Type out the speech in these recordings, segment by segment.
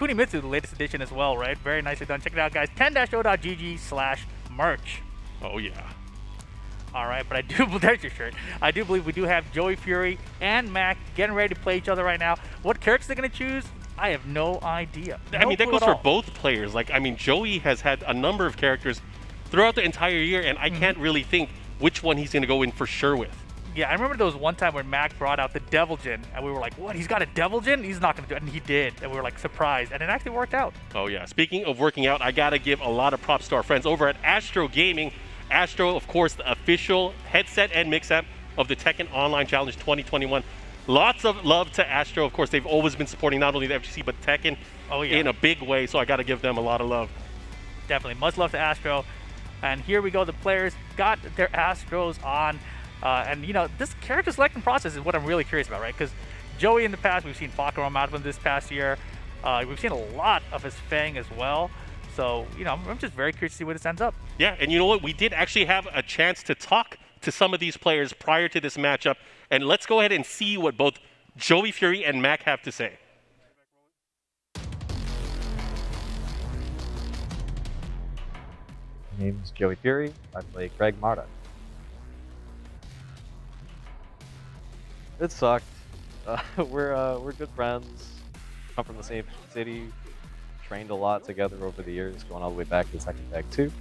Kunimitsu, the latest edition as well, right? Very nicely done. Check it out, guys. 10-o.gg/merch. Oh, yeah. All right, but I do, there's your shirt. I do believe we do have Joey Fury and Mac getting ready to play each other right now. What characters they're going to choose, I have no idea. I mean, that goes for both players. Like, I mean, Joey has had a number of characters throughout the entire year, and I can't really think which one he's going to go in for sure with. Yeah, I remember there was one time when Mac brought out the Devil Jin, and we were like, what, he's got a Devil Jin? He's not going to do it, and he did, and we were like surprised, and it actually worked out. Oh, yeah. Speaking of working out, I got to give a lot of props to our friends over at Astro Gaming. Astro, of course, the official headset and mix-up of the Tekken Online Challenge 2021. Lots of love to Astro. Of course, they've always been supporting not only the FGC, but Tekken in a big way, so I got to give them a lot of love. Definitely. Much love to Astro. And here we go. The players got their Astros on. And, you know, this character selection process is what I'm really curious about, right? Because Joey in the past, we've seen Fakaro out of him this past year. We've seen a lot of his Fang as well. So, you know, I'm just very curious to see where this ends up. Yeah, and you know what? We did actually have a chance to talk to some of these players prior to this matchup. And let's go ahead and see what both Joey Fury and Mac have to say. My name is Joey Fury. I play Craig Marduk. It sucked. We're good friends. Come from the same city. Trained a lot together over the years, going all the way back to Tekken Tag 2.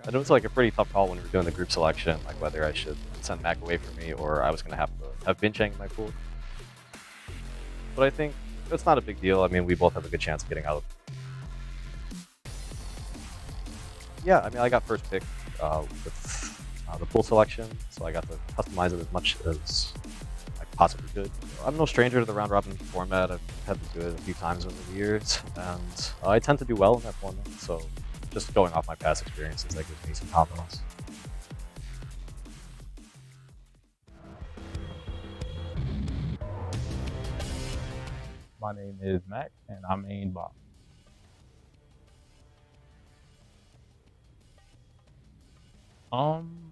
And it was like a pretty tough call when we were doing the group selection, like whether I should send Mac away from me or I was going to have Binchang in my pool. But I think it's not a big deal. I mean, we both have a good chance of getting out. Yeah, I mean, I got first pick with the pool selection, so I got to customize it as much as I possibly could. I'm no stranger to the round robin format. I've had to do it a few times over the years, and I tend to do well in that format, so just going off my past experiences, that gives me some confidence. My name is Mac, and I main Bob.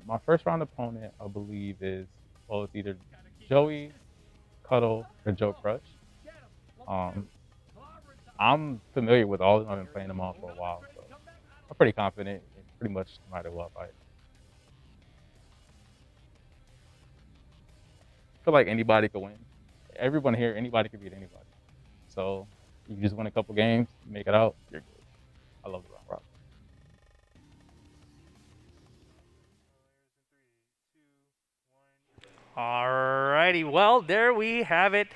My first round opponent, I believe, is it's either Joey, Cuddle, or JoeCrush. I'm familiar with all of them. I've been playing them all for a while, so I'm pretty confident in pretty much no matter what fight. I feel like anybody could win. Everyone here, anybody could beat anybody. So you just win a couple games, you make it out, you're good. I love the round robin. Alrighty, well, there we have it.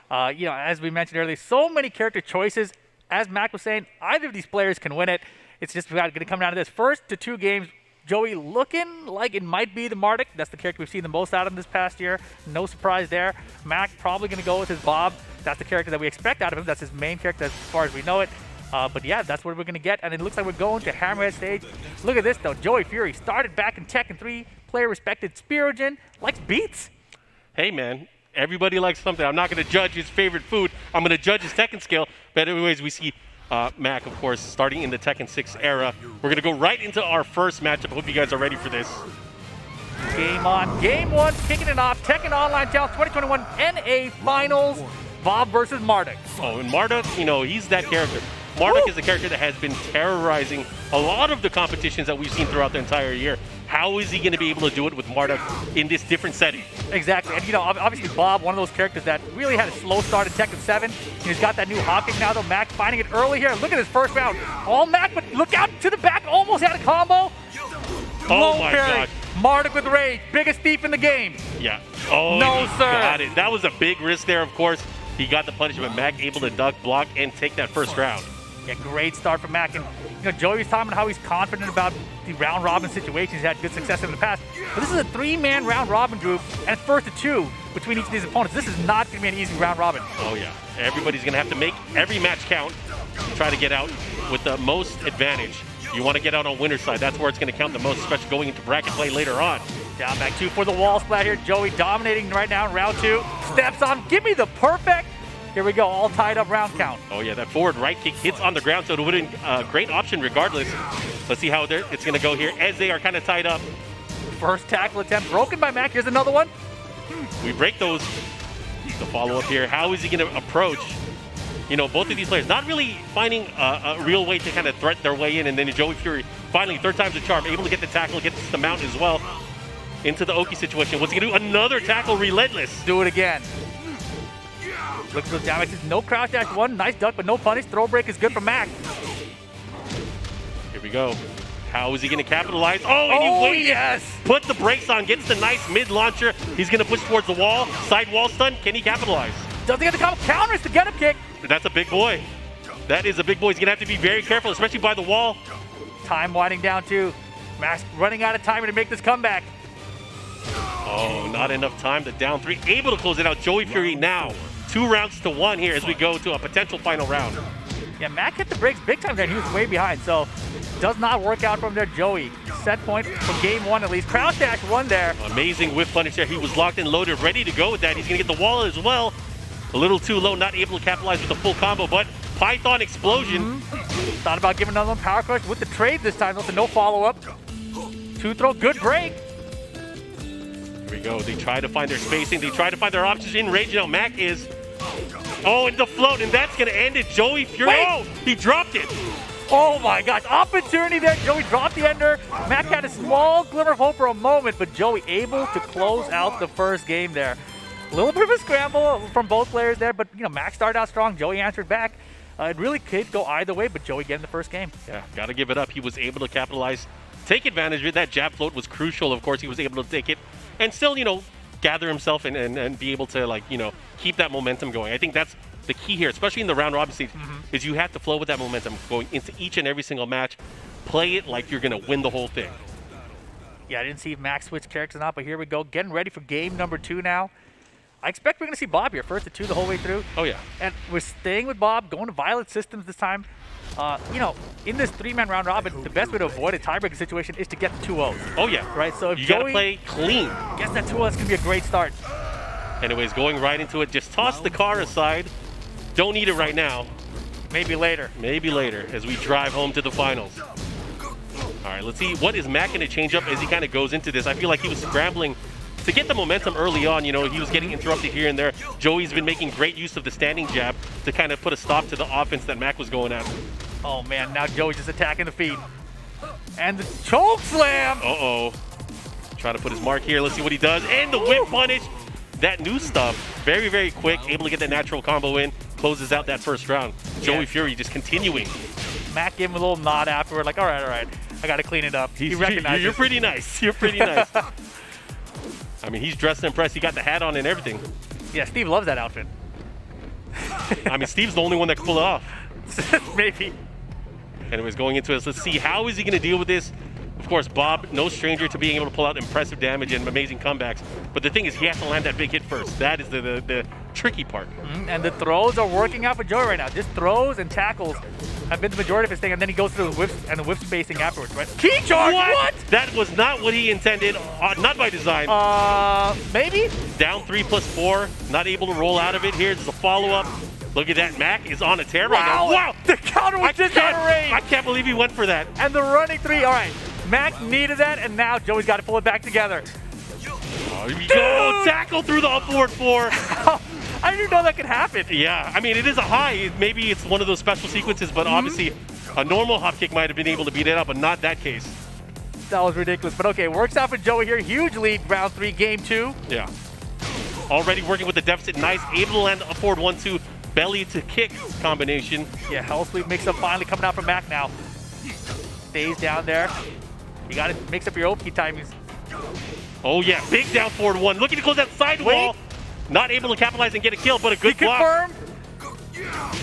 You know, as we mentioned earlier, so many character choices. As Mac was saying, either of these players can win it. It's just going to come down to this. First to two games, Joey looking like it might be the Marduk. That's the character we've seen the most out of him this past year. No surprise there. Mac probably going to go with his Bob. That's the character that we expect out of him. That's his main character as far as we know it. But yeah, that's what we're going to get. And it looks like we're going to Hammerhead stage. Look at this, though. Joey Fury started back in Tekken 3. Player respected. Spirogen likes beats. Hey, man, everybody likes something. I'm not going to judge his favorite food. I'm going to judge his Tekken skill. But anyways, we see Mac, of course, starting in the Tekken 6 era. We're going to go right into our first matchup. I hope you guys are ready for this. Game on. Game one, kicking it off. Tekken Online Challenge 2021 NA Finals. Bob versus Marduk. Oh, and Marduk, you know, he's that character. Marduk is the character that has been terrorizing a lot of the competitions that we've seen throughout the entire year. How is he going to be able to do it with Marduk in this different setting? Exactly, and you know, obviously Bob, one of those characters that really had a slow start in Tekken 7. He's got that new hop kick now, though. Mac finding it early here. Look at his first round. All Mac, but look out to the back. Almost had a combo. Oh my God. Marduk with rage. Biggest thief in the game. Yeah. Oh, no, sir. Got it. That was a big risk there, of course. He got the punishment. Mac able to duck, block, and take that first round. Yeah, great start from Mac. And you know, Joey was talking about how he's confident about the round robin situations. He's had good success in the past. But this is a three-man round robin group, and it's first to two between each of these opponents. This is not going to be an easy round robin. Oh yeah, everybody's going to have to make every match count. Try to get out with the most advantage. You want to get out on winner's side. That's where it's going to count the most, especially going into bracket play later on. Down back two for the wall splat here. Joey dominating right now in round two. Steps on. Give me the perfect. Here we go, all tied up round count. Oh yeah, that forward right kick hits on the ground, so it would have been a great option regardless. Let's see how it's going to go here as they are kind of tied up. First tackle attempt broken by Mac. Here's another one. We break those. The follow-up here. How is he going to approach? You know, both of these players not really finding a real way to kind of threat their way in, and then Joey Fury finally, third time's a charm, able to get the tackle, get the mount as well into the Oki situation. What's he gonna do? Another tackle, relentless. Do it again. Look for the damage. No crouch dash one. Nice duck, but no punish. Throw break is good for Mac. Here we go. How is he going to capitalize? Oh, and he waited. Yes. Put the brakes on, gets the nice mid launcher. He's going to push towards the wall. Side wall stun. Can he capitalize? Doesn't get the counters to get a kick. That's a big boy. That is a big boy. He's going to have to be very careful, especially by the wall. Time winding down too. Mac's running out of time to make this comeback. Oh, not enough time. The down three. Able to close it out. Joey Fury now 2 rounds to 1 here as we go to a potential final round. Yeah, Mac hit the brakes big time there. He was way behind, so does not work out from there. Joey, set point from game 1 at least. Crouch dash 1 there. Amazing whip punish there. He was locked and loaded, ready to go with that. He's going to get the wall as well. A little too low, not able to capitalize with the full combo, but Python explosion. Thought about giving another one power crush with the trade this time, with no follow-up. 2 throw, good break. Here we go. They try to find their spacing. They try to find their options in range. Now Mac is... Oh, and the float, and that's going to end it. Joey Fury. Wait. Oh, he dropped it. Oh my gosh, opportunity there. Joey dropped the ender. Mac had a small glimmer of hope for a moment, but Joey able to close out the first game there. A little bit of a scramble from both players there, but you know, Mac started out strong. Joey answered back. It really could go either way, but Joey getting the first game. Yeah, got to give it up. He was able to capitalize, take advantage of it. That jab float was crucial. Of course, he was able to take it and still, you know, gather himself and be able to, like, you know, keep that momentum going. I think that's the key here, especially in the round robin stage, is you have to flow with that momentum going into each and every single match. Play it like you're going to win the whole thing. Yeah, I didn't see if Max switched characters or not, but here we go. Getting ready for game number 2 now. I expect we're going to see Bob here, 1st to 2 the whole way through. Oh, yeah. And we're staying with Bob, going to violent systems this time. You know, in this 3-man round robin, the best way to avoid a tiebreaker situation is to get the 2-0s. Oh, yeah. Right? So if You Joey got to play clean. gets that 2-0, it's going to be a great start. Anyways, going right into it. Just toss the car aside. Don't need it right now. Maybe later. Maybe later as we drive home to the finals. All right, let's see. What is Mac going to change up as he kind of goes into this? I feel like he was scrambling to get the momentum early on. You know, he was getting interrupted here and there. Joey's been making great use of the standing jab to kind of put a stop to the offense that Mac was going after. Oh, man. Now Joey's just attacking the feet. And the choke slam. Uh-oh. Try to put his mark here. Let's see what he does. And the whip punish. That new stuff, very, very quick. Able to get that natural combo in. Closes out that first round. Joey Fury just continuing. Mac gave him a little nod afterward, like, all right. I got to clean it up. He recognized You're pretty nice. You're pretty nice. I mean, he's dressed impressed. He got the hat on and everything. Yeah, Steve loves that outfit. I mean, Steve's the only one that can pull it off. Maybe. Anyways, going into this, let's see, how is he going to deal with this? Of course, Bob, no stranger to being able to pull out impressive damage and amazing comebacks. But the thing is, he has to land that big hit first. That is the tricky part. And the throws are working out for Joey right now. Just throws and tackles have been the majority of his thing, and then he goes through the whips and the whip spacing afterwards, right? Key charge, what? That was not what he intended, not by design. Maybe? Down 3+4, not able to roll out of it. Here's the follow-up. Look at that, Mac is on a tear right now. Wow! The counter was just out of range. I can't believe he went for that. And the running 3, all right. Mac needed that, and now Joey's got to pull it back together. Oh, here we go. Tackle through the upward 4. I didn't even know that could happen. Yeah, I mean, it is a high. Maybe it's one of those special sequences, but obviously a normal hop kick might have been able to beat it up, but not that case. That was ridiculous, but okay, works out for Joey here. Huge lead, round 3, game 2. Yeah. Already working with the deficit. Nice, able to land a forward 1-2 belly to kick combination. Yeah, hell sweep mix up finally coming out from Mac now. Stays down there. You got to mix up your OP timings. Oh yeah, big down forward 1. Looking to close that side wall. Not able to capitalize and get a kill, but a good block. Confirmed.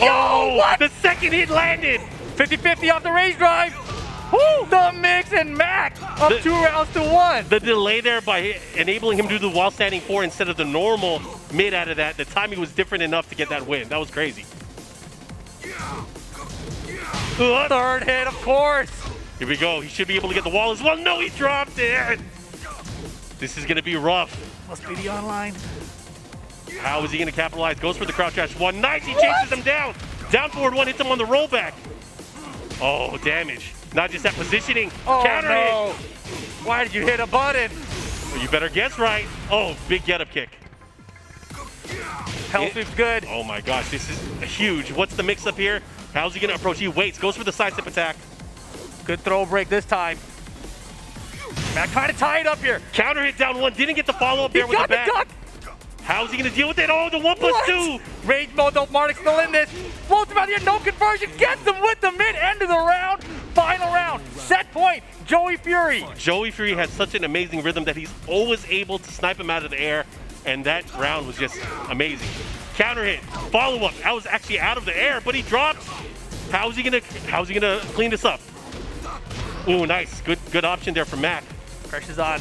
Oh, what? The second hit landed. 50-50 off the raise drive. Woo! The mix and Mac up 2 rounds to 1. The delay there by enabling him to do the wall standing 4 instead of the normal mid out of that. The timing was different enough to get that win. That was crazy. Third hit, of course. Here we go. He should be able to get the wall as well. No, he dropped it. This is going to be rough. Must be the online. How is he going to capitalize? Goes for the crouch dash 1. Nice. He chases him down. Down forward 1. Hits him on the rollback. Oh, damage. Not just that positioning. Oh, Counter no. hit. Why did you hit a button? Well, you better guess right. Oh, big get-up kick. Hell sweep's good. Oh my gosh, this is huge. What's the mix-up here? How's he gonna approach? He waits, goes for the sidestep attack. Good throw break this time. Mac trying to tie it up here. Counter hit down one, didn't get the follow-up there with the back. duck. How's he gonna deal with it? Oh, the 1+2. Rage mode, though. Marduk's still in this. Floats him out here, no conversion. Gets him with the mid end of the round. Final round. Set point. Joey Fury. Joey Fury has such an amazing rhythm that he's always able to snipe him out of the air, and that round was just amazing. Counter hit, follow-up. That was actually out of the air, but he drops. How's he gonna clean this up? Ooh, nice. Good option there from Mac. Pressure's on.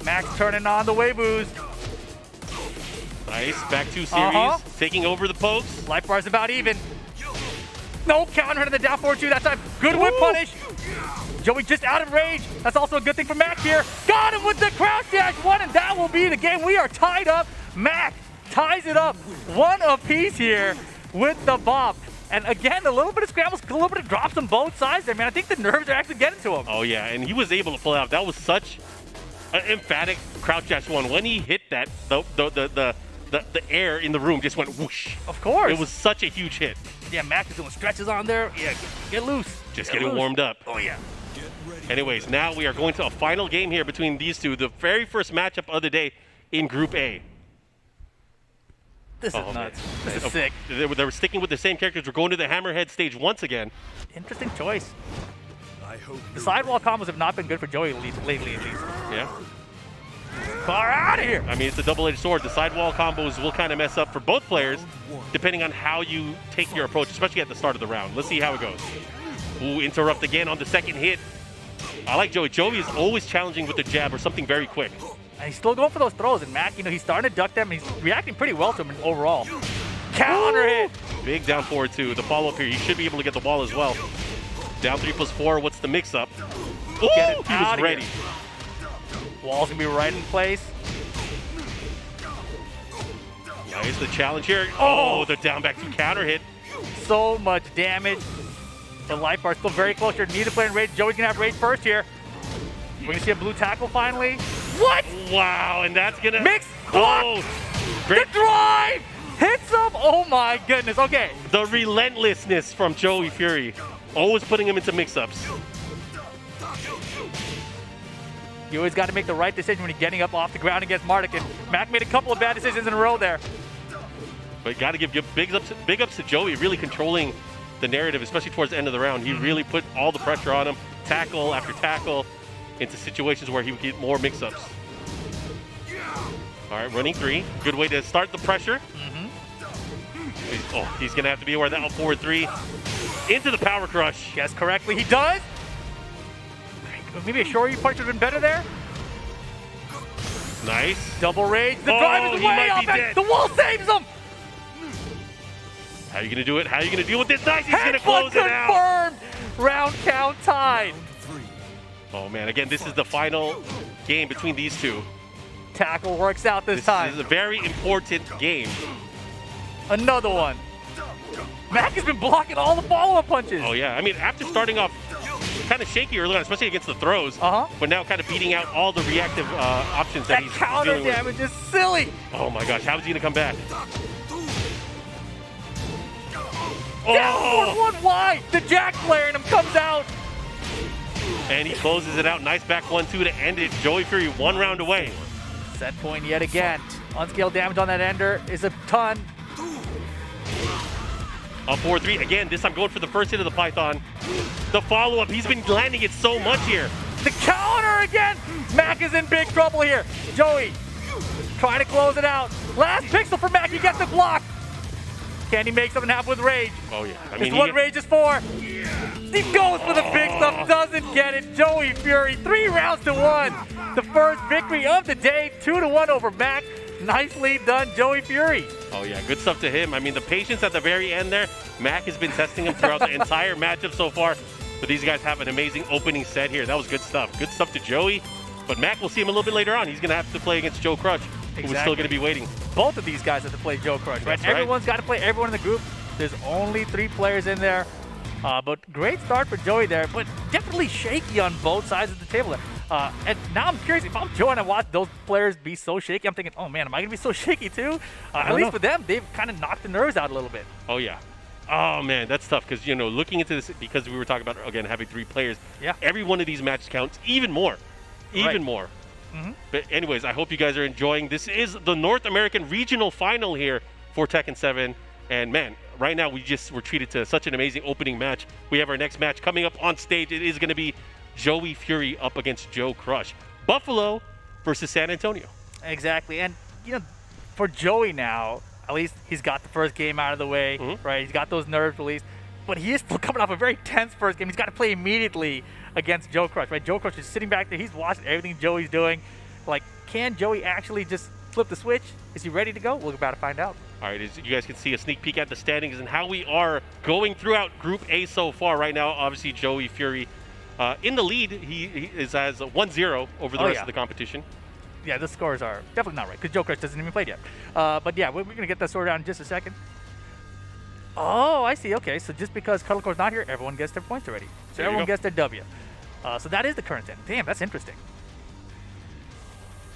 Max turning on the Weiboos. Nice, back 2 series, taking over the pokes. Life bar's about even. No counter to the down forward 2 that time. Good whip punish. Joey just out of rage. That's also a good thing for Mac here. Got him with the crouch dash 1, and that will be the game. We are tied up. Mac ties it up 1 apiece here with the bop. And again, a little bit of scrambles, a little bit of drops on both sides there, man. I think the nerves are actually getting to him. Oh yeah, and he was able to pull out. That was such an emphatic crouch dash 1. When he hit that, the air in the room just went whoosh. Of course. It was such a huge hit. Yeah, Mac is doing stretches on there. Yeah, get loose. Just Get getting loose. warmed up. Oh yeah. Anyways, now we are going to a final game here between these two. The very first matchup of the day in Group A. This is Oh, nuts. man. This is sick. They were sticking with the same characters. We're going to the Hammerhead stage once again. Interesting choice. The sidewall combos have not been good for Joey lately, at least. Yeah. Far out of here. I mean, it's a double-edged sword. The sidewall combos will kind of mess up for both players, depending on how you take your approach, especially at the start of the round. Let's see how it goes. Ooh, interrupt again on the second hit. I like Joey. Joey is always challenging with the jab or something very quick. And he's still going for those throws. And Mac, he's starting to duck them. And he's reacting pretty well to them overall. Counter hit. Big down forward two. The follow-up here, you should be able to get the wall as well. Down 3+4. What's the mix-up? Ooh, Get it he out was of ready. here. Wall's gonna be right in place. Nice, the challenge here. Oh. Oh, the down back two counter hit. So much damage. The life bar still very close here. Need to play in rage. Joey's gonna have rage first here. We're gonna see a blue tackle finally. What? Wow, and that's gonna Mix. Oh, great. The drive hits him. Oh my goodness. Okay. The relentlessness from Joey Fury, always putting him into mix-ups. You always got to make the right decision when you're getting up off the ground against Marduk. And Mac made a couple of bad decisions in a row there. But got to give big ups to Joey, really controlling the narrative, especially towards the end of the round. He really put all the pressure on him, tackle after tackle, into situations where he would get more mix-ups. All right, running three. Good way to start the pressure. Oh, he's going to have to be aware of that up forward three. Into the power crush. Guess correctly, he does. Maybe a Shoryu punch would have been better there. Nice. Double rage. The Oh, drive is he way might off. be dead. The wall saves him. How are you going to do it? How are you going to deal with this? Nice. He's going to close Headbutt it out. confirmed. Round count tied. Oh, man. Again, this is the final game between these two. Tackle works out this time. This is a very important game. Another one. Mac has been blocking all the follow-up punches. Oh, yeah. I mean, after starting off kind of shaky early on, especially against the throws, but now kind of beating out all the reactive options that That he's counter dealing with. damage is silly. Oh, my gosh. How is he going to come back? Down Oh! one wide. The Jack player in him comes out. And he closes it out. Nice back 1-2 to end it. Joey Fury 1 round away. Set point yet again. Unscaled damage on that ender is a ton. Up 4-3. Again, this time going for the first hit of the Python. The follow-up. He's been landing it so much here. The counter again. Mac is in big trouble here. Joey trying to close it out. Last pixel for Mac. He gets the block. Can he make something happen with rage? Oh, yeah. I This mean, is what rage is for. He goes for the big stuff. Doesn't get it. Joey Fury 3 rounds to 1. The first victory of the day. 2-1 over Mac. Nicely done, Joey Fury. Oh, yeah. Good stuff to him. I mean, the patience at the very end there. Mac has been testing him throughout the entire matchup so far. But these guys have an amazing opening set here. That was good stuff. Good stuff to Joey. But Mac, we'll see him a little bit later on. He's going to have to play against JoeCrush, who's still going to be waiting. Both of these guys have to play JoeCrush, right? That's right. Everyone's got to play everyone in the group. There's only 3 players in there. But great start for Joey there, but definitely shaky on both sides of the table there. And now I'm curious, if I'm Joe and I watch those players be so shaky, I'm thinking, oh man, am I going to be so shaky too? At least with them, they've kind of knocked the nerves out a little bit. Oh, yeah. Oh, man, that's tough because, looking into this, because we were talking about, again, having 3 players, every one of these matches counts even more. Even more. But anyways, I hope you guys are enjoying. This is the North American Regional Final here for Tekken 7. And, man, right now we just were treated to such an amazing opening match. We have our next match coming up on stage. It is going to be Joey Fury up against JoeCrush. Buffalo versus San Antonio. Exactly. And, for Joey now, at least he's got the first game out of the way, right? He's got those nerves released. But he is still coming off a very tense first game. He's got to play immediately against JoeCrush, right? JoeCrush is sitting back there. He's watching everything Joey's doing. Like, can Joey actually just flip the switch? Is he ready to go? We're about to find out. All right, as you guys can see a sneak peek at the standings and how we are going throughout Group A so far. Right now, obviously, Joey Fury in the lead. He is as 1-0 over the rest of the competition. Yeah, the scores are definitely not right because JoeCrush doesn't even play yet. But yeah, we're going to get that sorted out in just a second. Oh, I see. Okay, so just because Cuddlecore's not here, everyone gets their points already. So everyone gets their W. So that is the current end. Damn, that's interesting.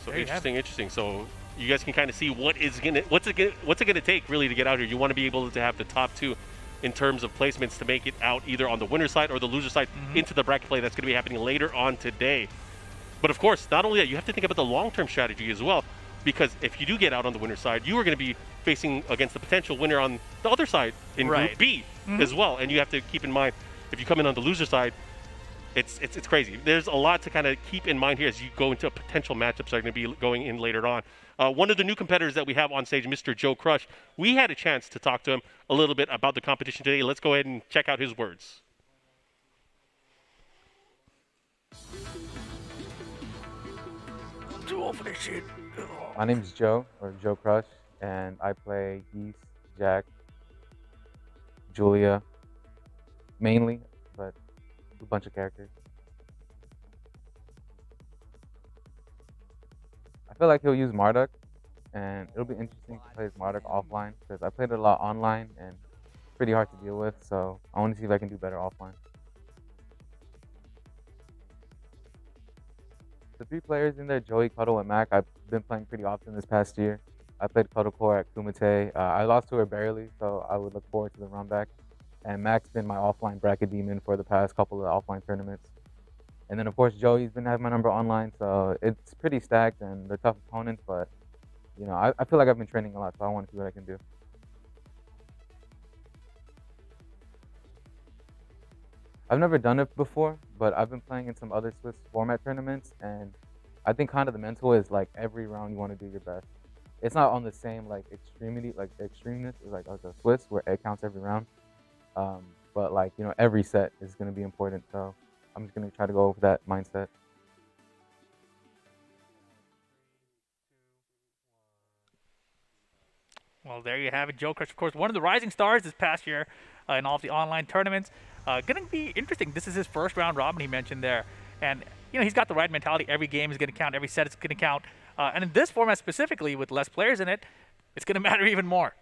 So interesting. So you guys can kind of see what's it gonna take really to get out here. You want to be able to have the top 2 in terms of placements to make it out either on the winner side or the loser side into the bracket play that's going to be happening later on today. But of course, not only that, you have to think about the long-term strategy as well, because if you do get out on the winner side, you are going to be facing against the potential winner on the other side in Group B as well. And you have to keep in mind, if you come in on the loser side, it's crazy. There's a lot to kind of keep in mind here as you go into potential matchups that are going to be going in later on. One of the new competitors that we have on stage, Mr. JoeCrush, we had a chance to talk to him a little bit about the competition today. Let's go ahead and check out his words. Too old for this shit. My name is Joe, or JoeCrush, and I play Geese, Jack, Julia, mainly, but a bunch of characters. I feel like he'll use Marduk, and it'll be interesting to play as Marduk offline, because I played it a lot online, and it's pretty hard to deal with, so I want to see if I can do better offline. The 3 players in there, Joey, Cuddle, and Mac, I've been playing pretty often this past year. I played Cuddlecore at Kumite. I lost to her barely, so I would look forward to the run back. And Mac's been my offline bracket demon for the past couple of offline tournaments. And then, of course, Joey's been having my number online, so it's pretty stacked, and they're tough opponents, but, I feel like I've been training a lot, so I want to see what I can do. I've never done it before, but I've been playing in some other Swiss format tournaments, and I think kind of the mental is like every round you want to do your best. It's not on the same extremeness as like the Swiss where it counts every round, but every set is going to be important. So I'm just going to try to go over that mindset. Well, there you have it. JoeCrush, of course, one of the rising stars this past year in all of the online tournaments. Going to be interesting. This is his first round robin he mentioned there. And, he's got the right mentality. Every game is going to count. Every set is going to count. And in this format specifically, with less players in it, it's going to matter even more.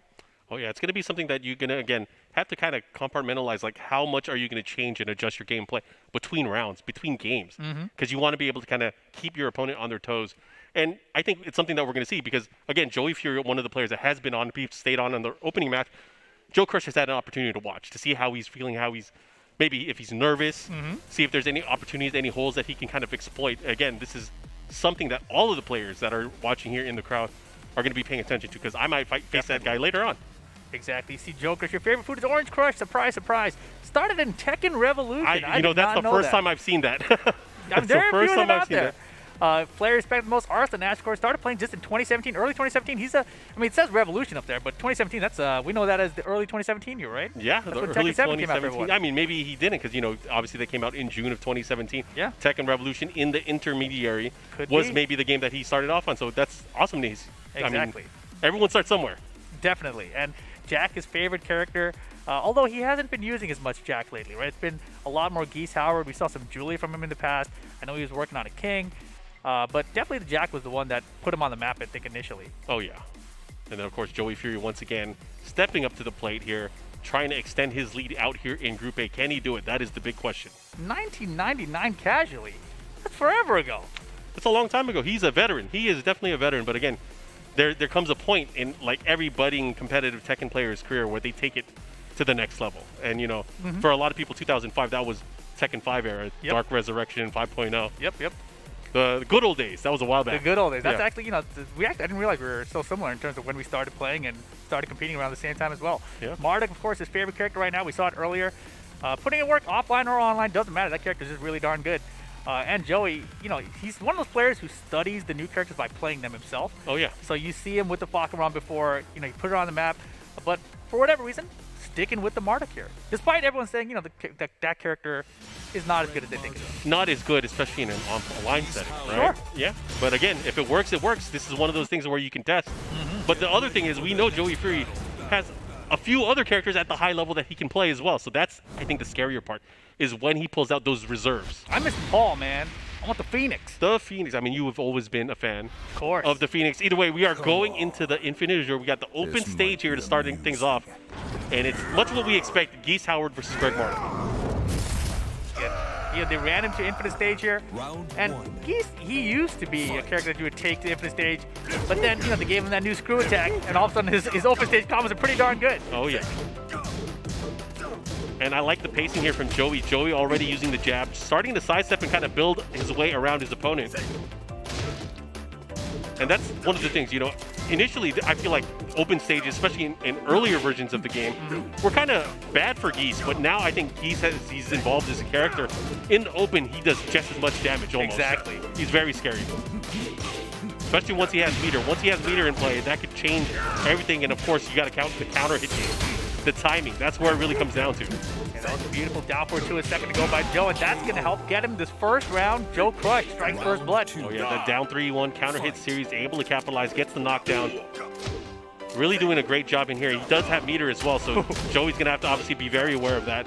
Oh, yeah. It's going to be something that you're going to, again, have to kind of compartmentalize. Like, how much are you going to change and adjust your gameplay between rounds, between games? Because you want to be able to kind of keep your opponent on their toes. And I think it's something that we're going to see because, again, Joey Fury, one of the players that has been on, stayed on in the opening match, JoeCrush has had an opportunity to watch, to see how he's feeling, maybe if he's nervous, see if there's any opportunities, any holes that he can kind of exploit. Again, this is something that all of the players that are watching here in the crowd are going to be paying attention to because I might face that guy later on. Exactly. See, JoeCrush, your favorite food is Orange Crush. Surprise, surprise. Started in Tekken Revolution. That's the first time I've seen that. That's the first time I've seen that. Player respected most Arslan Ashcore started playing just in 2017, early 2017. It says Revolution up there, but 2017, that's we know that as the early 2017 year, right? Yeah, that's the when early Tekken 7 came out for everyone. I mean, maybe he didn't because, obviously they came out in June of 2017. Yeah. Tekken Revolution in the intermediary was maybe the game that he started off on, so that's awesome news. Exactly. Everyone starts somewhere. Definitely. And Jack, his favorite character, although he hasn't been using as much Jack lately, right? It's been a lot more Geese Howard. We saw some Julia from him in the past. I know he was working on a King. But definitely the Jack was the one that put him on the map, I think, initially. Oh, yeah. And then, of course, Joey Fury once again stepping up to the plate here, trying to extend his lead out here in Group A. Can he do it? That is the big question. 1999 casually. That's forever ago. It's a long time ago. He's a veteran. He is definitely a veteran. But again, there comes a point in like every budding competitive Tekken player's career where they take it to the next level. And you know, for a lot of people, 2005 that was Tekken 5 era, Dark Resurrection 5.0. Yep. The good old days. That was a while back. The good old days. That's Yeah. actually, you know, I didn't realize we were so similar in terms of when we started playing and started competing around the same time as well. Yeah. Marduk, of course, his favorite character right now. We saw it earlier. Putting it work offline or online doesn't matter. That character is just really darn good. And Joey, you know, he's one of those players who studies the new characters by playing them himself. Oh yeah. So you see him with the Falconron before, you know, you put it on the map, but for whatever reason, sticking with the Marduk here. Despite everyone saying, you know, that character is not as good as they think it is. Not as good, especially in an online setting, right? Sure. Yeah. But again, if it works, it works. This is one of those things where you can test. But the other thing is, we know Joey Fury has a few other characters at the high level that he can play as well. So that's, I think, the scarier part, is when he pulls out those reserves. I miss Paul, man. I want the Phoenix. The Phoenix. I mean, you have always been a fan Of course. of the Phoenix. Either way, we are going into the Infinite Azure. We got the open stage here to start things off. And it's much what we expect. Geese Howard versus Greg Marduk. Yeah, they ran him to Infinite Stage here. And he used to be a character that you would take to Infinite Stage. But then, you know, they gave him that new screw attack. And all of a sudden, his open stage combos are pretty darn good. Oh, yeah. And I like the pacing here from Joey. Joey already using the jab, starting to sidestep and kind of build his way around his opponent. And that's one of the things, you know, initially I feel like open stages, especially in earlier versions of the game, were kind of bad for Geese, but now I think he's involved as a character. In the open, he does just as much damage almost. Exactly. He's very scary. Especially once he has meter. Once he has meter in play, that could change everything, and of course you got to count the counter hit game. The timing, that's where it really comes down to. And that was a beautiful down for 2 a second to go by Joe, and that's going to help get him this first round. JoeCrush strikes first blood. Oh yeah, the down 3-1 counter hit series, able to capitalize, gets the knockdown. Really doing a great job in here. He does have meter as well, so Joey's going to have to obviously be very aware of that.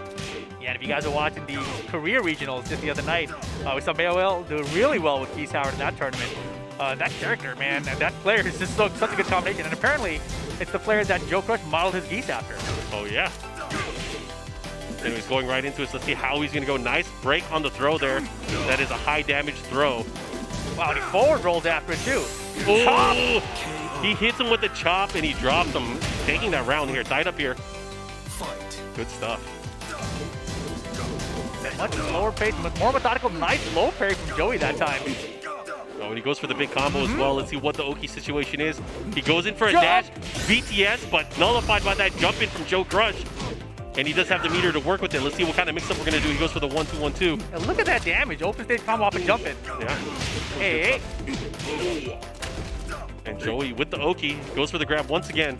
Yeah, and if you guys are watching the career regionals just the other night, we saw Mayoel do really well with Geese Howard in that tournament. That character, man, and that player is just such a good combination. And apparently, it's the player that JoeCrush modeled his Geese after. Oh yeah. Anyways, going right into it. So let's see how he's going to go. Nice break on the throw there. That is a high damage throw. Wow, and he forward rolls after it too. Oh! He hits him with the chop and he drops him. Taking that round here. Tied up here. Good stuff. Much slower pace, more methodical. Nice low parry from Joey that time. Oh, and he goes for the big combo as well. Let's see what the Oki situation is. He goes in for a dash. BTS, but nullified by that jump in from JoeCrush. And he does have the meter to work with it. Let's see what kind of mix-up we're going to do. He goes for the 1-2-1-2. And look at that damage. Open stage combo off a jump in. Yeah. Hey. And Joey with the Oki goes for the grab once again.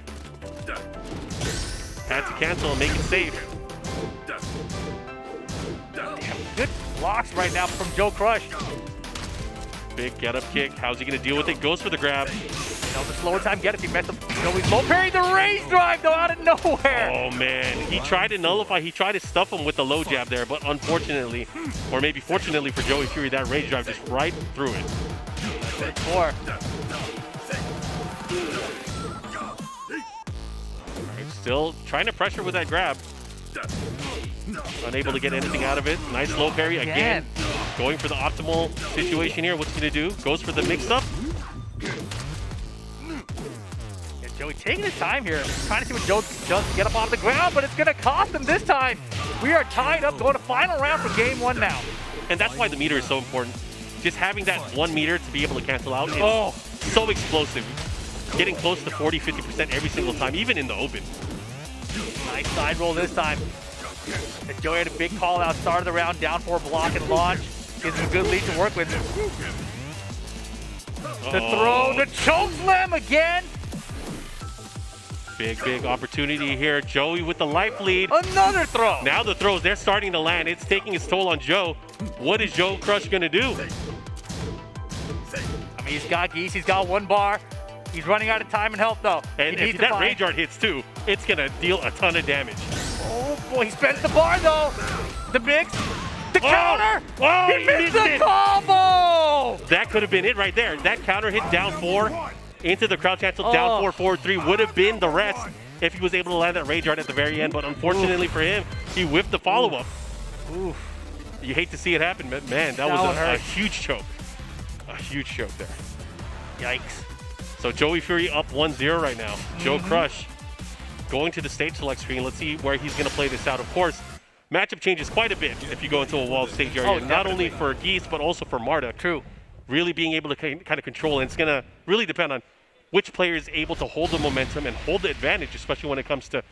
Had to cancel and make it safe. Damn, good blocks right now from JoeCrush. Big get-up kick. How's he going to deal with it? Goes for the grab. That was a slower time get if he messed up. Joey's low parry the raise drive though out of nowhere. Oh man, he tried to nullify, he tried to stuff him with the low jab there, but unfortunately, or maybe fortunately for Joey Fury, that rage drive just right through it. That's 4. Still trying to pressure with that grab. Unable to get anything out of it. Nice low parry again. Going for the optimal situation here. What's he gonna do? Goes for the mix-up. Yeah, Joey taking his time here, trying to see what Joe does to get up off the ground, but it's gonna cost him this time. We are tied up, going to final round for game 1 now. And that's why the meter is so important. Just having that 1 meter to be able to cancel out is so explosive. Getting close to 40-50% every single time, even in the open. Nice side roll this time. And Joey had a big call out, start of the round, down 4 block and launch. Gives him a good lead to work with. The throw, the choke slam again. Big opportunity here. Joey with the life lead. Another throw. Now the throws, they're starting to land. It's taking its toll on Joe. What is JoeCrush gonna do? I mean, he's got Geese, he's got 1 bar. He's running out of time and health though. And if that rage art hits too, it's gonna deal a ton of damage. Oh boy, he spends the bar though. The mix, the counter. Oh, he missed the combo. That could have been it right there. That counter hit down 4 into the crowd cancel, down 4, forward 3 would have been the rest if he was able to land that rage art at the very end. But unfortunately for him, he whiffed the follow-up. Oof. You hate to see it happen, but man, that That was one a hurt. huge choke. A huge choke there. Yikes. So Joey Fury up 1-0 right now. JoeCrush going to the stage select screen. Let's see where he's going to play this out. Of course, matchup changes quite a bit if you go into a walled stage area. Oh, Not only definitely. for Geese, but also for Marduk. True. Really being able to kind of control. And it's going to really depend on which player is able to hold the momentum and hold the advantage, especially when it comes to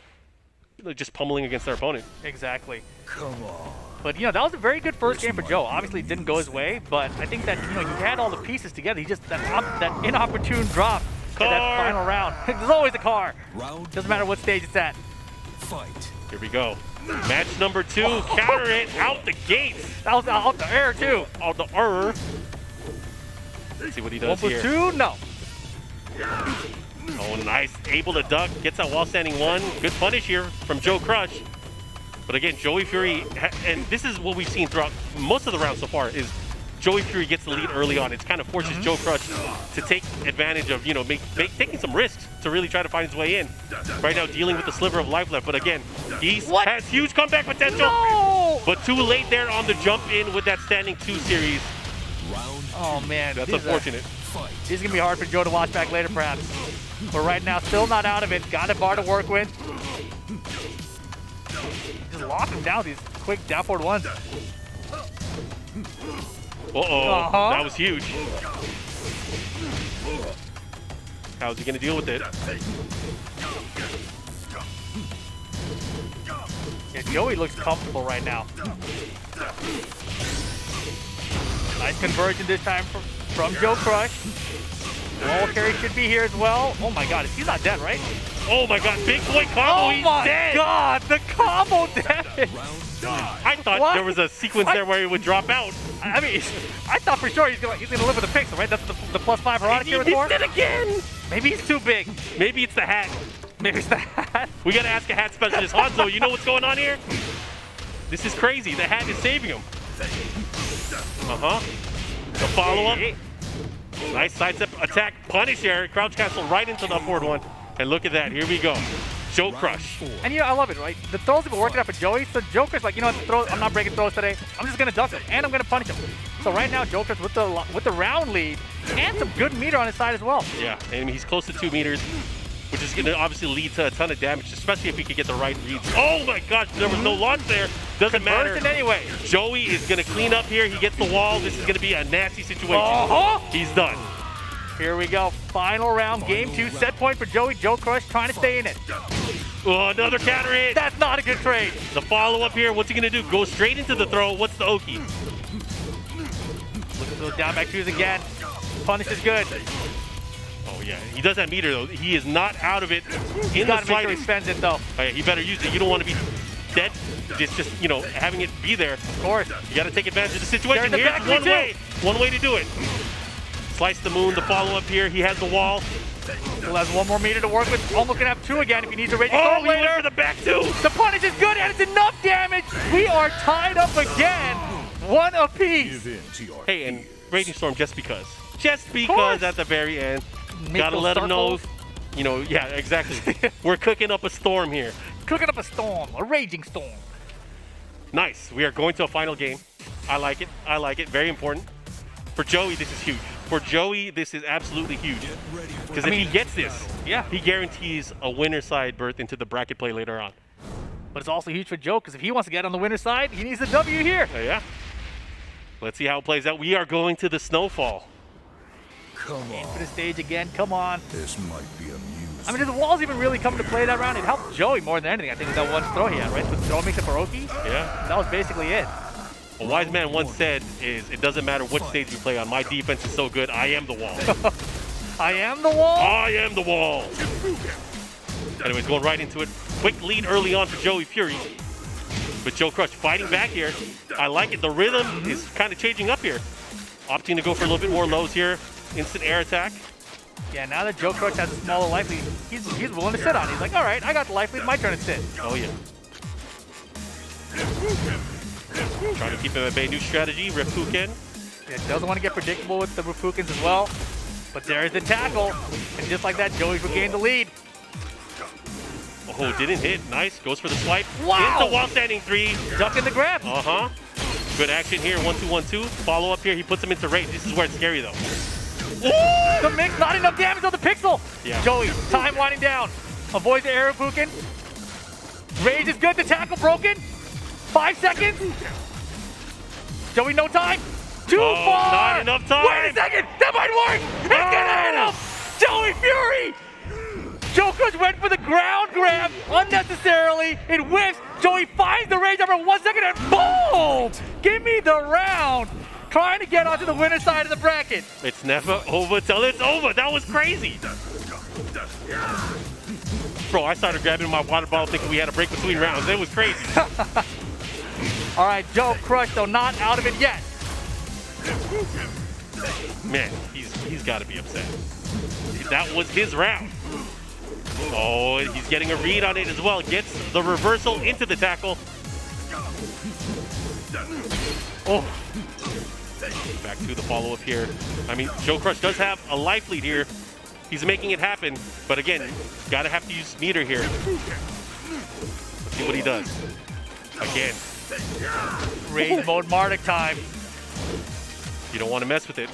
just pummeling against their opponent. Exactly. Come on. But, that was a very good first game for Joe. Obviously, it didn't go his way, but I think that, he had all the pieces together. He just, that inopportune drop in that Car. final round. There's always a car. Round Doesn't matter what stage it's at. fight. Here we go. Match number 2. Counter it out the gates. That was out the air, too. Out the error. Let's see what he does 1 here. plus 2? No. Oh, nice. Able to duck. Gets that wall standing 1. Good punish here from JoeCrush. But again, Joey Fury, and this is what we've seen throughout most of the rounds so far, is Joey Fury gets the lead early on. It kind of forces JoeCrush to take advantage of, taking some risks to really try to find his way in. Right now, dealing with the sliver of life left. But again, Geese What? has huge comeback potential. No! But too late there on the jump in with that standing 2 series. Round Oh, man. That's these are- unfortunate. fight. This is going to be hard for Joe to watch back later, perhaps. But right now, still not out of it. Got a bar to work with. Just lock him down with these quick down forward ones. Uh-oh, that was huge. How's he going to deal with it? Yeah, Joey looks comfortable right now. Nice conversion this time from JoeCrush. Wall carry should be here as well. Oh my god, he's not dead, right? Oh my god, big boy combo, Oh he's my dead! god, the combo damage! I thought What? there was a sequence What? there where he would drop out. I mean, I thought for sure he's gonna live with the pixel, right? That's the +5 Heronic He here with missed for. it again! Maybe he's too big. Maybe it's the hat. Maybe it's the hat. We gotta ask a hat specialist. Hanzo, you know what's going on here? This is crazy. The hat is saving him. Uh-huh. The follow-up. Nice sidestep attack punish here. Crouch cancel right into the upward one. And look at that. Here we go. JoeCrush. And I love it, right? The throws have been working out for Joey, so Joker's like, I'm not breaking throws today. I'm just gonna duck him, and I'm gonna punish him. So right now, Joker's with the round lead, and some good meter on his side as well. Yeah, and he's close to 2 meters, which is going to obviously lead to a ton of damage, especially if he could get the right reads. Oh my gosh, there was no launch there. Doesn't matter. Conversion anyway. Joey is going to clean up here. He gets the wall. This is going to be a nasty situation. Uh-huh. He's done. Here we go. Final round, game 2. Set point for Joey. JoeCrush trying to stay in it. Oh, another counter hit. That's not a good trade. The follow-up here, what's he going to do? Go straight into the throw. What's the Oki? Look at those down back twos again. Punish is good. Oh yeah, he does have meter though. He is not out of it You in the gotta make sure he slightest. spends it though. Oh, yeah, he better use it. You don't want to be dead. Just having it be there. Of course. You got to take advantage of the situation. They're in the Here's back, me one way to do it. Slice the moon, the follow-up here. He has the wall. Still has 1 more meter to work with. Almost gonna have 2 again if he needs a raging Oh, storm he went later. for the back two. The punish is good and it's enough damage. We are tied up again. 1 apiece. Give in to your Hey, and fears. Raging Storm just because. Just course. because at the very end. Make Gotta those let him know. circles. Yeah, exactly. We're cooking up a storm here. Cooking up a storm, a raging storm. Nice. We are going to a final game. I like it. I like it. Very important. For Joey, this is huge. For Joey, this is absolutely huge. Get ready for Because the if he next gets this, battle. Yeah, he guarantees a winner's side berth into the bracket play later on. but it's also huge for Joe because if he wants to get on the winner's side, he needs a W here. Yeah. Let's see how it plays out. We are going to the Snowfall. Come For the on. stage again, come on. This might be amusing. I mean, did the walls even really come to play that round? It helped Joey more than anything, I think, with that one throw he had, right? With throw mix of Hiroki. Yeah. That was basically it. A wise man once said is it doesn't matter what stage you play on. My defense is so good. I am the wall. I am the wall. I am the wall. Anyways, going right into it. Quick lead early on for Joey Fury. But JoeCrush fighting back here. I like it. The rhythm is kind of changing up here. Opting to go for a little bit more lows here. Instant air attack. Yeah, now that JoeCrush has a smaller life lead, he's willing to sit on it. He's like, all right, I got the life lead, my turn to sit. Oh, yeah. Trying to keep him at bay. New strategy, Rifuken. Yeah, doesn't want to get predictable with the Rifukins as well. But there's the tackle. And just like that, Joey's regained the lead. Oh, didn't hit. Nice. Goes for the swipe. Wow. Into wall standing 3. Duck in the grab. Uh-huh. Good action here. 1-2-1-2. Follow up here. He puts him into range. This is where it's scary though. The mix, not enough damage on the pixel. Yeah. Joey, time winding down. Avoids the arrow Pukin. Rage is good. The tackle broken. 5 seconds. Joey, no time. Too far. Not enough time. Wait a second. That might work. It's gonna hit him. Joey Fury. JoeCrush went for the ground grab unnecessarily. It whiffs. Joey finds the range after 1 second and boom! Give me the round. Trying to get onto the winner's side of the bracket. It's never over till it's over. That was crazy. Bro, I started grabbing my water bottle thinking we had a break between rounds. It was crazy. All right, JoeCrush though not out of it yet. Man, he's got to be upset. That was his round. Oh, he's getting a read on it as well. Gets the reversal into the tackle. Oh. Back to the follow-up here. I mean, JoeCrush does have a life lead here. He's making it happen. But again, gotta have to use meter here. Let's see what he does. Again. Rage mode Marduk time. You don't want to mess with it.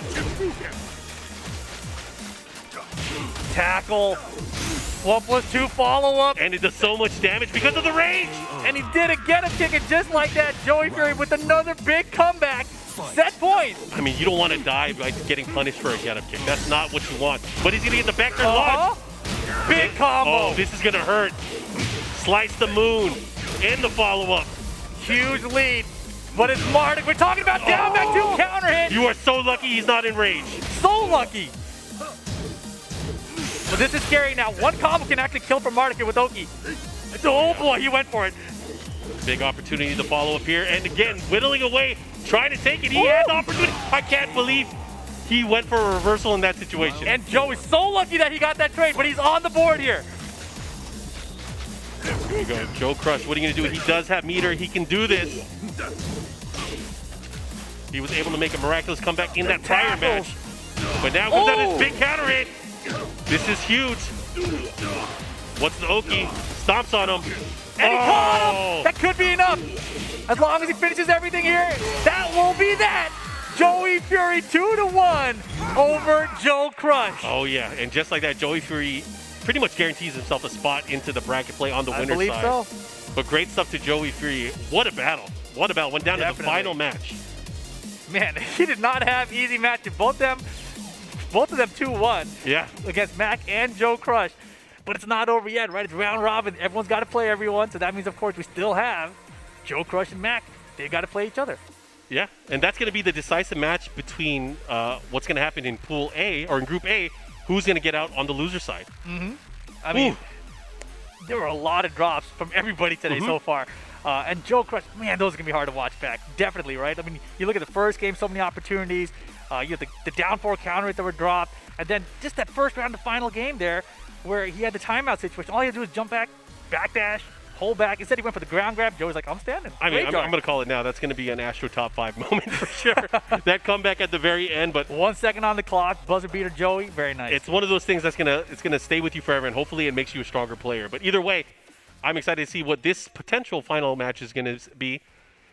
Tackle. 1+2 follow-up. And it does so much damage because of the range. And he did again a ticket just like that. Joey Fury with another big comeback. Set point. I mean, you don't want to die by getting punished for a get-up kick. That's not what you want. But he's going to get the backdoor launch. Big combo. Oh, this is going to hurt. Slice the moon and the follow-up. Huge lead. But it's Marduk. We're talking about down back 2 counter hit. You are so lucky he's not in range. So lucky. But this is scary now. One combo can actually kill from Marduk here with Oki. Oh boy, he went for it. Big opportunity to follow up here. And again, whittling away, trying to take it. He has the opportunity. I can't believe he went for a reversal in that situation. And Joe is so lucky that he got that trade, but he's on the board here. Here we go. JoeCrush, what are you going to do? He does have meter. He can do this. He was able to make a miraculous comeback in that prior match. But now comes out his big counter hit. This is huge. What's the Oki? Stomps on him. And he caught him! That could be enough. As long as he finishes everything here, that will be that. Joey Fury 2-1 over JoeCrush. Oh yeah, and just like that, Joey Fury pretty much guarantees himself a spot into the bracket play on the winner's side. I believe so. But great stuff to Joey Fury. What a battle. What a battle. Went down to the final match. Man, he did not have easy matches. Both of them 2-1. Yeah. Against Mac and JoeCrush. But it's not over yet, right? It's round robin. Everyone's got to play everyone. So that means, of course, we still have JoeCrush and Mac. They've got to play each other. Yeah, and that's going to be the decisive match between what's going to happen in Pool A, or in Group A, who's going to get out on the loser side. I mean, there were a lot of drops from everybody today so far. And JoeCrush, man, those are going to be hard to watch back. Definitely, right? I mean, you look at the first game, so many opportunities. You have the down 4 counter hit that were dropped. And then just that first round of the final game there, where he had the timeout situation. All he had to do was jump back, backdash, hold back. Instead, he went for the ground grab. Joey's like, I'm standing. I mean, I'm going to call it now. That's going to be an Astro top 5 moment for sure. That comeback at the very end, but 1 second on the clock, buzzer beater Joey, very nice. It's one of those things that's gonna stay with you forever, and hopefully it makes you a stronger player. But either way, I'm excited to see what this potential final match is going to be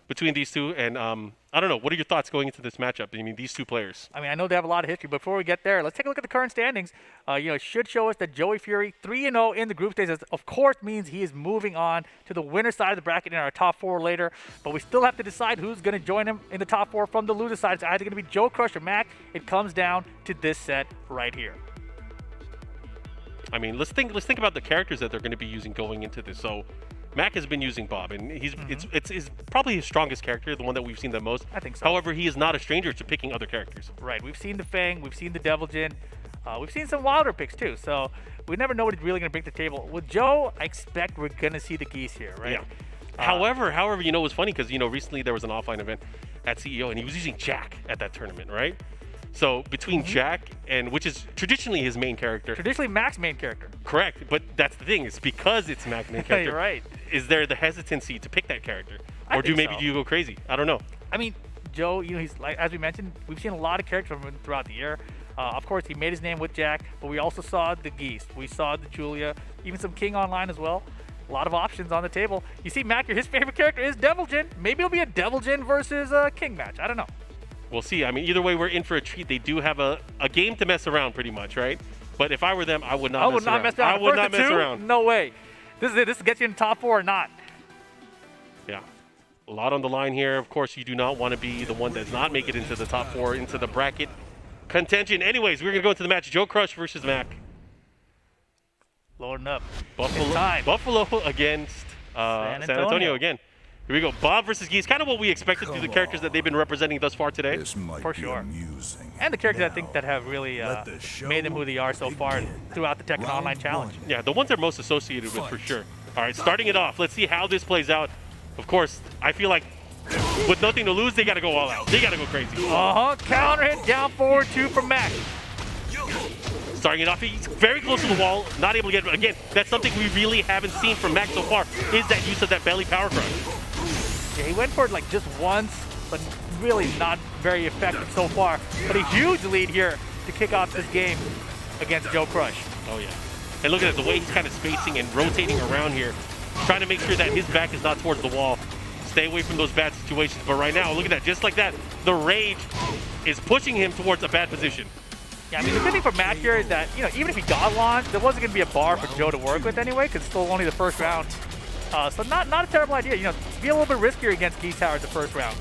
between these two. And I don't know, what are your thoughts going into this matchup? I mean, these two players. I mean, I know they have a lot of history. Before we get there, let's take a look at the current standings. It should show us that Joey Fury 3-0 in the group stage. Of course, means he is moving on to the winner side of the bracket in our top 4 later. But we still have to decide who's going to join him in the top 4 from the loser side. It's either going to be JoeCrush or Mac. It comes down to this set right here. I mean, let's think about the characters that they're going to be using going into this. So, Mac has been using Bob, and it's probably his strongest character, the one that we've seen the most. I think so. However, he is not a stranger to picking other characters. Right. We've seen the Fang. We've seen the Devil Jin. We've seen some wilder picks too. So we never know what he's really going to bring to the table. With Joe, I expect we're going to see the Geese here, right? Yeah. However, it was funny because recently there was an offline event at CEO, and he was using Jack at that tournament, right? So between Jack and, which is traditionally his main character. Traditionally Mac's main character. Correct, but that's the thing. It's because it's Mac's main character. You're right. Is there the hesitancy to pick that character, I or do think so. you go crazy? I don't know. I mean, Joe, he's like, as we mentioned, we've seen a lot of characters from him throughout the year. Of course, he made his name with Jack, but we also saw the Geese. We saw the Julia, even some King Online as well. A lot of options on the table. You see, Mac, his favorite character is Devil Jin. Maybe it'll be a Devil Jin versus King match. I don't know. We'll see. I mean, either way, we're in for a treat. They do have a game to mess around, pretty much, right? But if I were them, I would not. I would not mess around. I would not mess around. No way. This is it. This gets you in the top 4 or not. Yeah. A lot on the line here. Of course, you do not want to be the one that does not make it into the top 4, into the bracket contention. Anyways, we're going to go into the match. JoeCrush versus Mac. Loading up. Buffalo against San Antonio again. Here we go. Bob versus Geese. Kind of what we expected through the characters that they've been representing thus far today. This might For be sure. amusing. And the characters I think Now, that have really let the show made them who they are so far begin. throughout the Tekken Round Online Challenge. one. Yeah, the ones they're most associated with for Fight. sure. All right, starting it off. Let's see how this plays out. Of course, I feel like with nothing to lose, they got to go all out. They got to go crazy. Counter hit, down forward 2 from Mac. Starting it off, he's very close to the wall, not able to get it. Again, that's something we really haven't seen from Mac so far, is that use of that belly power crush. Yeah, he went for it like just once, but really not very effective so far. But a huge lead here to kick off this game against JoeCrush. Oh, yeah. And look at it, the way he's kind of spacing and rotating around here, trying to make sure that his back is not towards the wall. Stay away from those bad situations. But right now, look at that, just like that, the rage is pushing him towards a bad position. Yeah, I mean, the good thing for Mac here is that, even if he got launched, there wasn't going to be a bar for Joe to work with anyway, because it's still only the first round. So not a terrible idea. Be a little bit riskier against Geese Tower the first round.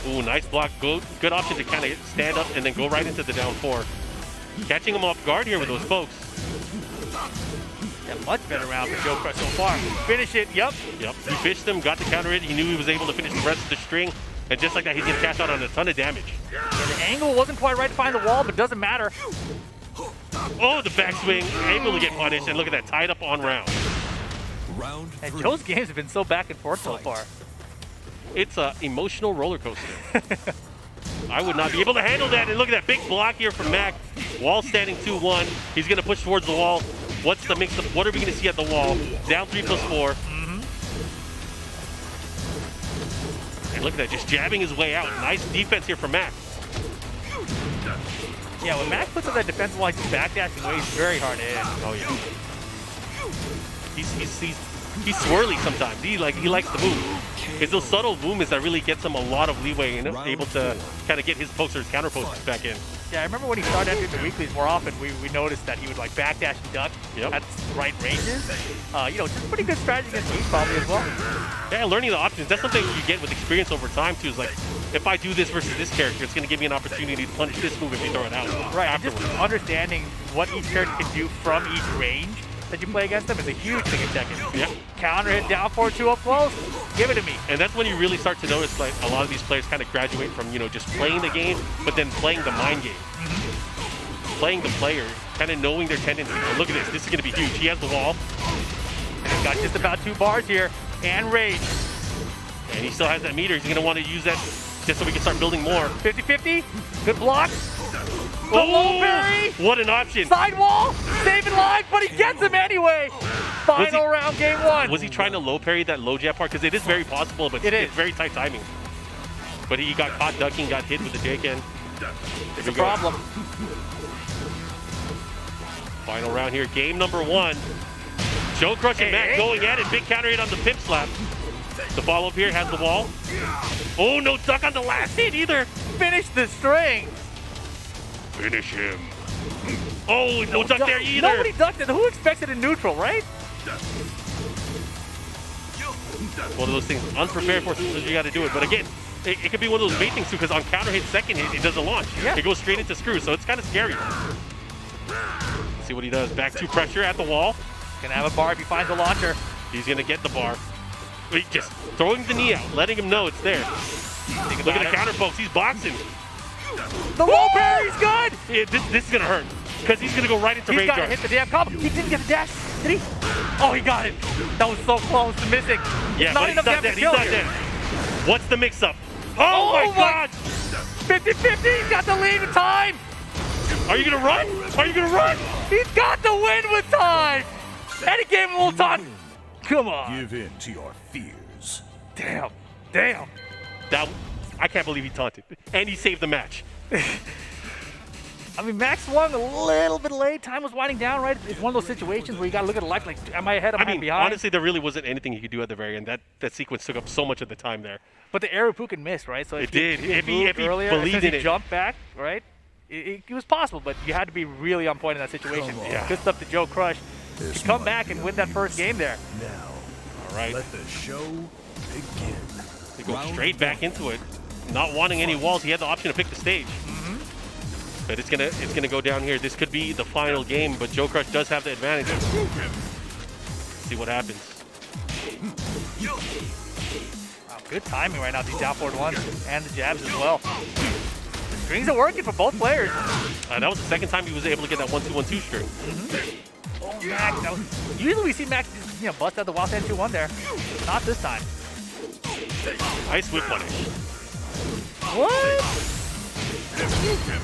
Ooh, nice block. Good option to kind of stand up and then go right into the down 4. Catching him off guard here with those pokes. Yeah, much better round for JoeCrush so far. Finish it, yep. Yep, he fished him, got the counter hit. He knew he was able to finish the rest of the string. And just like that, he's going to cash out on a ton of damage. Yeah, the angle wasn't quite right to find the wall, but doesn't matter. Oh, the backswing, able to get punished. And look at that, tied up on round. Round And 3. Joe's games have been so back and forth so far. It's an emotional roller coaster. I would not be able to handle that. And look at that big block here from Mac. Wall standing 2-1. He's going to push towards the wall. What's the mix-up? What are we going to see at the wall? Down 3+4. And look at that, just jabbing his way out. Nice defense here from Mac. Yeah, when Mac puts up that defensive wall, he's backdashing away. He's very hard to hit. Oh yeah. He's swirly sometimes. He likes to move. It's those subtle movements that really gets him a lot of leeway and able to kind of get his pokes or his counter pokes back in. Yeah, I remember when he started entering the weeklies more often, we noticed that he would backdash and duck at right ranges. Just pretty good strategy against Geese probably as well. Yeah, learning the options. That's something you get with experience over time too. Is like, if I do this versus this character, it's going to give me an opportunity to punish this move if you throw it out. Right, and just understanding what each character can do from each range that you play against them is a huge thing in Tekken. Yeah. Counter hit, down 4-2 up close, give it to me. And that's when you really start to notice like a lot of these players kind of graduate from just playing the game, but then playing the mind game. Playing the player, kind of knowing their tendencies. And look at this, this is going to be huge. He has the wall. And he's got just about 2 bars here, and rage. And he still has that meter. He's going to want to use that just so we can start building more. 50-50, good block. The low parry. What an option. Sidewall, saving lives, but he gets him anyway. Final round, game 1. Was he trying to low parry that low jab part? Because it is very possible, but it's very tight timing. But he got caught ducking, got hit with the J-Ken. It's a problem. Final round here, game number 1. JoeCrush and Mac going at it. Big counter hit on the pimp slap. The follow-up here has the wall. Oh, no duck on the last hit either. Finish the string. Finish him. Oh, no duck there either. Nobody ducked it. Who expected a neutral, right? One of those things, unprepared for, sometimes you got to do it. But again, it could be one of those bait things too, because on counter hit, second hit, it doesn't launch. Yeah. It goes straight into screw, so it's kind of scary. Let's see what he does. Back 2 pressure at the wall. Gonna have a bar if he finds a launcher. He's gonna get the bar. Just throwing the knee out, letting him know it's there. Look at the counter pokes. He's boxing. The low parry's good. Yeah, this is gonna hurt because he's gonna go right into He's rage gotta guard. hit the damn combo. He didn't get the dash. Did he? Oh, he got it. That was so close to missing. Yeah, not but he's enough not damage dead. to He's kill not here. dead. What's the mix-up? Oh my God! 50-50. He's got the lead with time. Are you gonna run? Are you gonna run? He's got the win with time. And he gave him a little time. Come on. Give in to your fears. Damn. I can't believe he taunted. And he saved the match. I mean, Max swung a little bit late. Time was winding down, right? It's one of those situations where you got to look at life like, am I ahead? Am I behind? Honestly, there really wasn't anything he could do at the very end. That sequence took up so much of the time there. But the air Pukin missed, right? So It did. If he earlier, believed in he it. jumped back, right? It was possible, but you had to be really on point in that situation. Come on. Yeah. Good stuff to JoeCrush This to come might back be and a win that waste. first game there. Now, All right. let the show begin. They go Round straight back into it, not wanting any walls. He had the option to pick the stage. But it's gonna go down here. This could be the final game, but JoeCrush does have the advantage. See what happens. Wow, good timing right now, these down forward ones and the jabs as well. The strings are working for both players. That was the second time he was able to get that 1-2-1-2 string. Oh, Max. Usually we see Max just, bust out the wild 2-1 there. Not this time. Nice whip punish. What?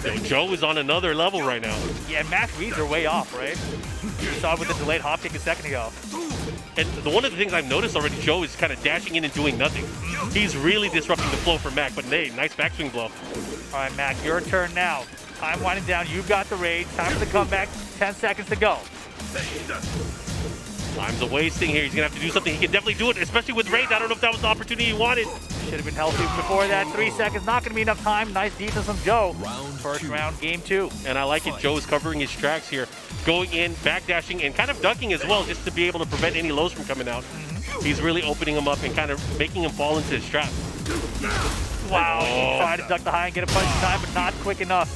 So Joe is on another level right now. Yeah, Max reads are way off, right? You saw it with the delayed hop kick a second ago. And one of the things I've noticed already, Joe is kind of dashing in and doing nothing. He's really disrupting the flow for Mac, but hey, nice backswing blow. All right, Mac, your turn now. Time winding down. You've got the rage. Time for the comeback. 10 seconds to go. Time's a wasting here. He's going to have to do something. He can definitely do it, especially with rage. I don't know if that was the opportunity he wanted. Should have been healthy before that. 3 seconds. Not going to be enough time. Nice defense from Joe. Round First two. round, game 2. And I like it. Joe's covering his tracks here, going in, backdashing, and kind of ducking as well, just to be able to prevent any lows from coming out. He's really opening him up and kind of making him fall into his trap. Wow. He tried to duck the high and get a punch in time, but not quick enough.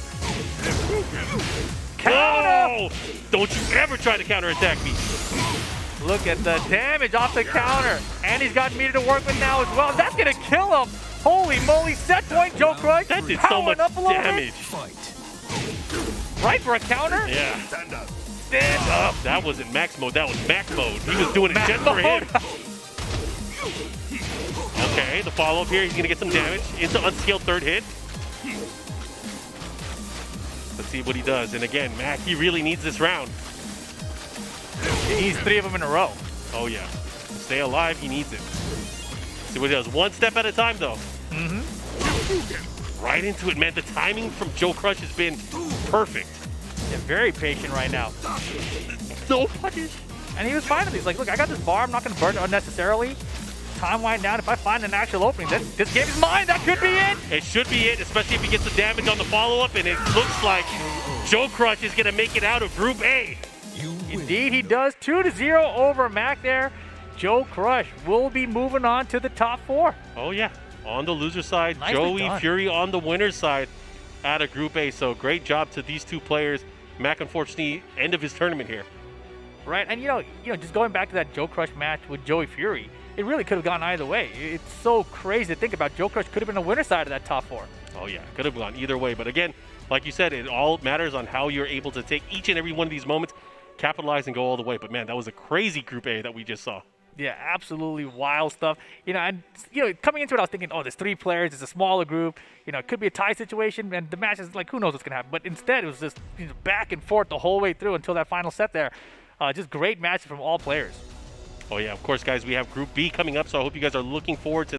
Counter! Whoa! Don't you ever try to counterattack me. Look at the damage off the counter. And he's got meter to work with now as well. That's going to kill him. Holy moly. Set point, JoeCrush. That did so Powering much up a little bit. damage. Fight. Right for a counter? Yeah. Stand up. Stand up. That wasn't max mode, that was Mac mode. He was doing it just for him. Okay, the follow-up here, he's gonna get some damage into unskilled third hit. Let's see what he does. And again, Mac, he really needs this round. He's 3 of them in a row. Oh yeah, to stay alive, he needs it. See what he does, one step at a time though. Right into it, man. The timing from JoeCrush has been perfect. Yeah, very patient right now. No punish. And he was fine with these. Like, look, I got this bar. I'm not going to burn it unnecessarily. Time wind down. If I find an actual opening, this game is mine. That could be it. It should be it, especially if he gets the damage on the follow-up, and it looks like JoeCrush is gonna make it out of Group A. You win. Indeed, he does. 2-0 over Mac there. JoeCrush will be moving on to the top 4. Oh yeah, on the loser side, Nicely Joey done. Fury on the winner's side out of Group A. So great job to these two players. Mac, unfortunately, end of his tournament here. Right, and just going back to that JoeCrush match with Joey Fury, it really could have gone either way. It's so crazy to think about. JoeCrush could have been the winner side of that top 4. Oh yeah, could have gone either way. But again, like you said, it all matters on how you're able to take each and every one of these moments, capitalize and go all the way. But man, that was a crazy Group A that we just saw. Yeah, absolutely wild stuff. Coming into it, I was thinking, oh, there's 3 players, it's a smaller group. It could be a tie situation, and the match is like, who knows what's gonna happen. But instead, it was just back and forth the whole way through until that final set there. Just great matches from all players. Oh yeah, of course, guys, we have Group B coming up, so I hope you guys are looking forward to